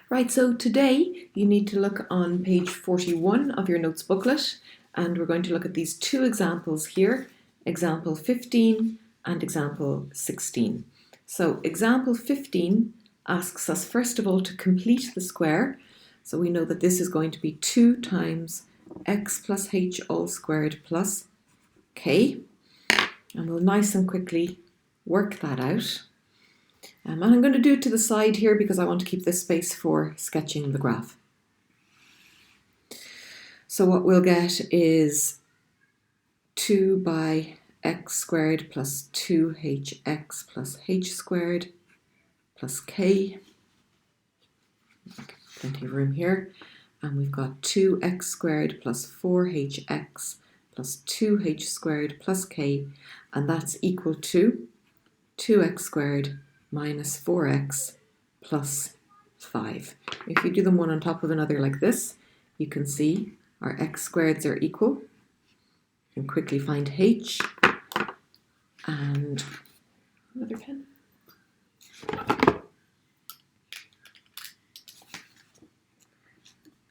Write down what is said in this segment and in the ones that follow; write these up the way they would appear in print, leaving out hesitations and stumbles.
Right, so today you need to look on page 41 of your notes booklet, and we're going to look at these two examples here, example 15 and example 16. So example 15 asks us first of all to complete the square. So we know that this is going to be 2 times x plus h all squared plus k, and we'll nice and quickly work that out. And I'm going to do it to the side here because I want to keep this space for sketching the graph. So what we'll get is 2 by x squared plus 2hx plus h squared plus k. Plenty of room here. And we've got 2x squared plus 4hx plus 2h squared plus k, and that's equal to 2x squared minus 4x plus 5. If you do them one on top of another like this, you can see our x squareds are equal. You can quickly find h, and another pen.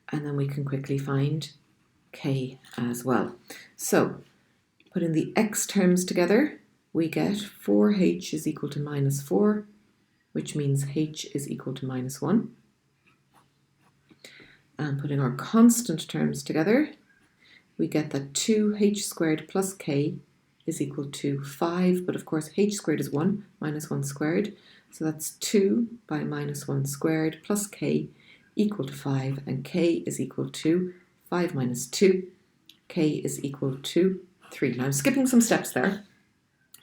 And then we can quickly find k as well. So putting the x terms together, we get 4h is equal to minus 4, which means h is equal to minus 1. And putting our constant terms together, we get that 2h squared plus k is equal to 5, but of course h squared is 1, minus 1 squared, so that's 2 by minus 1 squared plus k equal to 5, and k is equal to 5 minus 2, k is equal to 3. Now I'm skipping some steps there.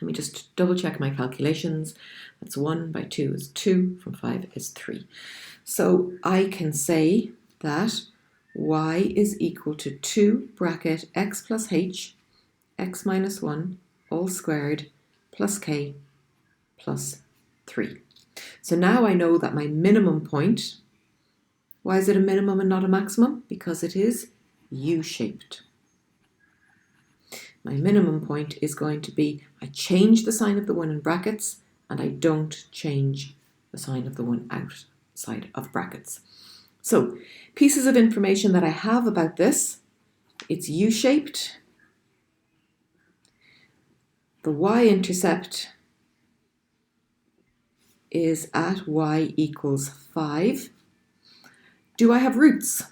Let me just double check my calculations. That's 1 by 2 is 2, from 5 is 3. So I can say that y is equal to 2 bracket x plus h, x minus 1, all squared, plus k, plus 3. So now I know that my minimum point, why is it a minimum and not a maximum? Because it is U-shaped. My minimum point is going to be, I change the sign of the 1 in brackets, and I don't change the sign of the 1 outside of brackets. So, pieces of information that I have about this, it's U-shaped. The y-intercept is at y equals 5. Do I have roots?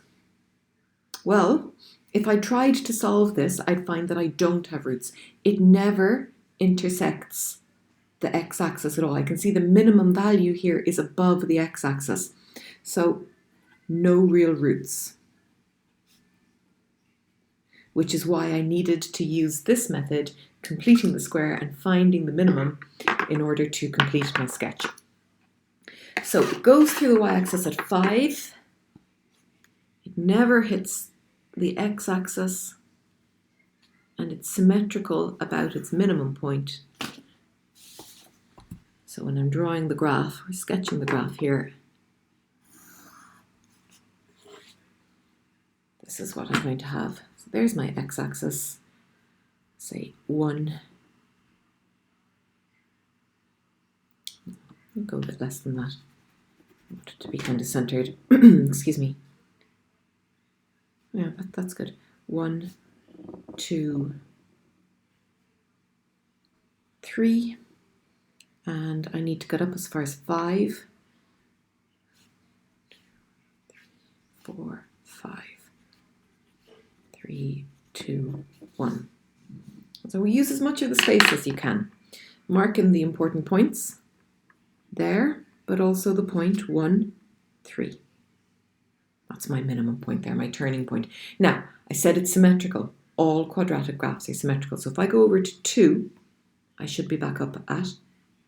Well, if I tried to solve this, I'd find that I don't have roots. It never intersects the x-axis at all. I can see the minimum value here is above the x-axis. So, no real roots. Which is why I needed to use this method, completing the square and finding the minimum in order to complete my sketch. So, it goes through the y-axis at 5. It never hits the x-axis, and it's symmetrical about its minimum point. So when I'm drawing the graph, or sketching the graph here, this is what I'm going to have. So there's my x-axis, say 1. I'll go a bit less than that. I want it to be kind of centered. Excuse me. Yeah, but that's good. 1, 2, 3, and I need to get up as far as 5, 4, 5, 3, 2, 1. So we use as much of the space as you can. Mark in the important points there, but also the point 1, 3. That's my minimum point there, my turning point. Now, I said it's symmetrical. All quadratic graphs are symmetrical. So if I go over to 2, I should be back up at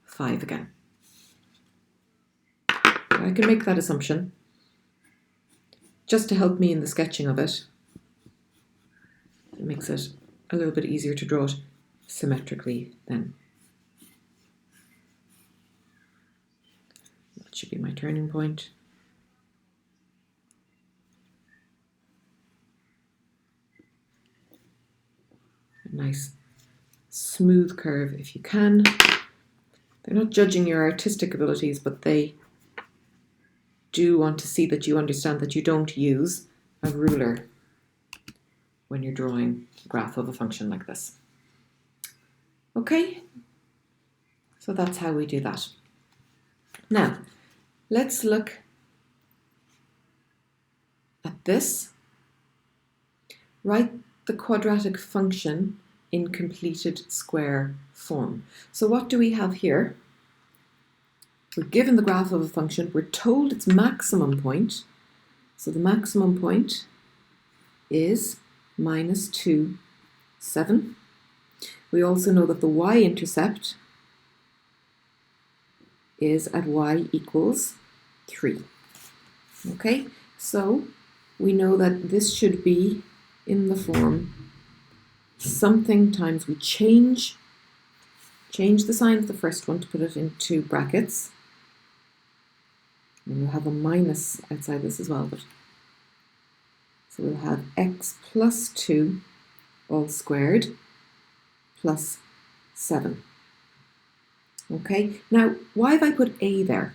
5 again. I can make that assumption just to help me in the sketching of it. It makes it a little bit easier to draw it symmetrically then. That should be my turning point. Nice smooth curve if you can. They're not judging your artistic abilities, but they do want to see that you understand that you don't use a ruler when you're drawing a graph of a function like this. Okay, so that's how we do that. Now, let's look at this. Write the quadratic function in completed square form. So what do we have here? We're given the graph of a function, we're told its maximum point. So the maximum point is -2, 7. We also know that the y-intercept is at y equals 3. Okay, so we know that this should be in the form something times we change the sign of the first one to put it into brackets. And we'll have a minus outside this as well. So we'll have x plus 2 all squared plus 7. Okay, now why have I put a there?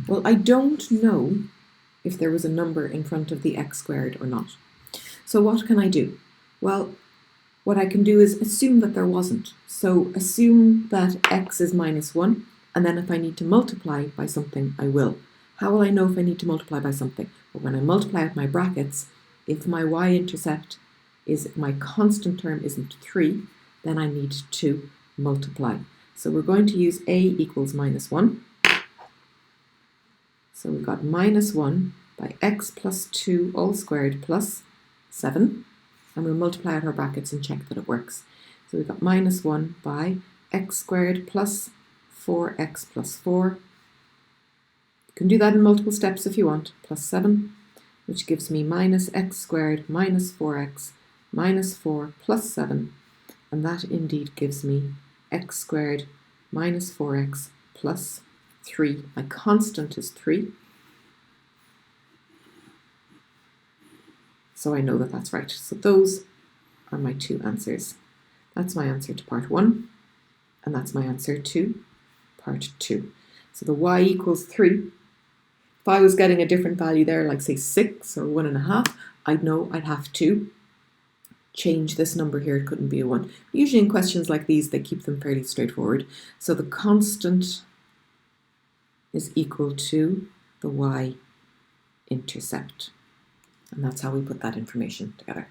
Well, I don't know if there was a number in front of the x squared or not. So what can I do? Well, what I can do is assume that there wasn't. So assume that x is -1, and then if I need to multiply by something, I will. How will I know if I need to multiply by something? Well, when I multiply with my brackets, if my y-intercept is, if my constant term isn't 3, then I need to multiply. So we're going to use a equals -1. So we've got -1 by x plus 2 all squared plus 7. And we'll multiply out our brackets and check that it works. So we've got -1 by x squared plus 4x plus 4. You can do that in multiple steps if you want, plus 7, which gives me -x squared minus 4x minus 4 plus 7. And that indeed gives me x squared minus 4x plus 3. My constant is 3. So I know that that's right. So those are my two answers. That's my answer to part 1, and that's my answer to part 2. So the y equals 3. If I was getting a different value there, like say 6 or 1.5, I'd know I'd have to change this number here. It couldn't be a 1. Usually in questions like these, they keep them fairly straightforward. So the constant is equal to the y-intercept. And that's how we put that information together.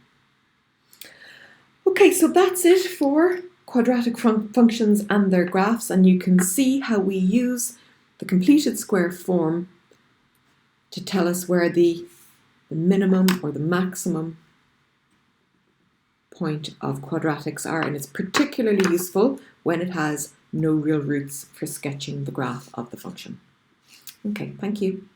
Okay, so that's it for quadratic functions and their graphs, and you can see how we use the completed square form to tell us where the minimum or the maximum point of quadratics are, and it's particularly useful when it has no real roots for sketching the graph of the function. Okay, thank you.